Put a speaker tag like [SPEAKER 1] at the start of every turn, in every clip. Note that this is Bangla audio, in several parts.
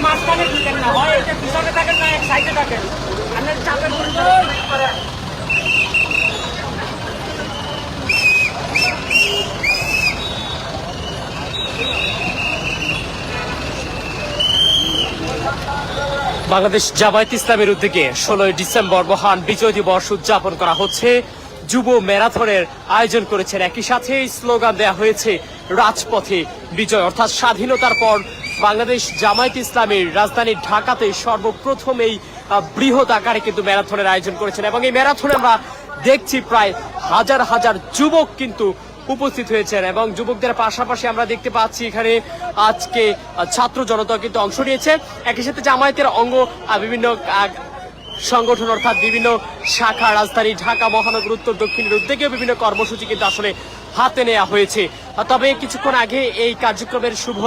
[SPEAKER 1] মাঝখানে ঢুকেন না, হয় এটা পিছনে থাকেন না এক সাইডে থাকেন, আপনার চাপের করে।
[SPEAKER 2] বাংলাদেশ জামায়াত ইসলামের উদ্যোগে 16 ডিসেম্বর মহান বিজয় দিবস উদযাপন করা হচ্ছে। যুব ম্যারাথনের আয়োজন করেছেন, একই সাথে স্লোগান দেওয়া হয়েছে রাজপথে বিজয়, অর্থাৎ স্বাধীনতার পর বাংলাদেশ জামায়াত ইসলামের রাজধানী ঢাকাতে সর্বপ্রথম এই বৃহৎ আকারে কিন্তু ম্যারাথনের আয়োজন করেছেন। এবং এই ম্যারাথনে আমরা দেখছি প্রায় হাজার হাজার যুবক কিন্তু উপস্থিত হয়েছেন এবং যুবকদের পাশাপাশি আমরা দেখতে পাচ্ছি এখানে আজকে ছাত্র জনতা কিন্তু অংশ নিয়েছে। একই সাথে জামায়াতের অঙ্গ বিভিন্ন সংগঠন অর্থাৎ বিভিন্ন শাখা রাজধানী ঢাকা মহানগর উত্তর দক্ষিণের উদ্যোগে বিভিন্ন কর্মসূচি কিন্তু আসলে হাতে নেওয়া হয়েছে। তবে কিছুক্ষণ আগে এই কার্যক্রমের শুভ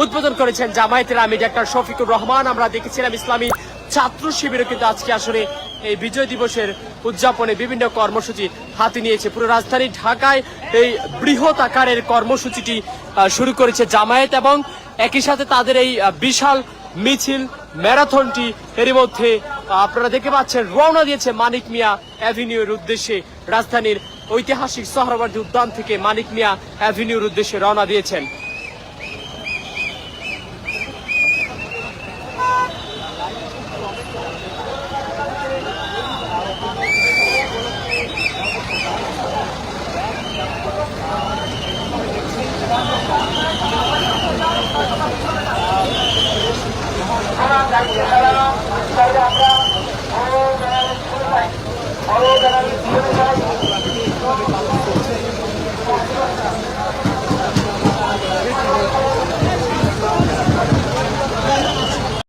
[SPEAKER 2] উদ্বোধন করেছেন জামায়াতের আমির ডাক্তার শফিকুর রহমান। আমরা দেখেছিলাম ইসলামী ছাত্র শিবিরও কিন্তু আজকে আসলে এই বিজয় দিবসের উদযাপনে বিভিন্ন কর্মসূচি হাতে নিয়েছে। পুরো রাজধানী ঢাকায় এই বৃহৎ আকারের কর্মসূচিটি শুরু করেছে জামায়াত এবং একই সাথে তাদের এই বিশাল মিছিল ম্যারাথনটি এরই মধ্যে আপনারা দেখতে পাচ্ছেন রওনা দিয়েছে মানিক মিয়া অ্যাভিনিউর উদ্দেশ্যে। রাজধানীর ঐতিহাসিক সোহরাওয়ার্দী উদ্যান থেকে মানিক মিয়া অ্যাভিনিউর উদ্দেশ্যে রওনা দিয়েছেন।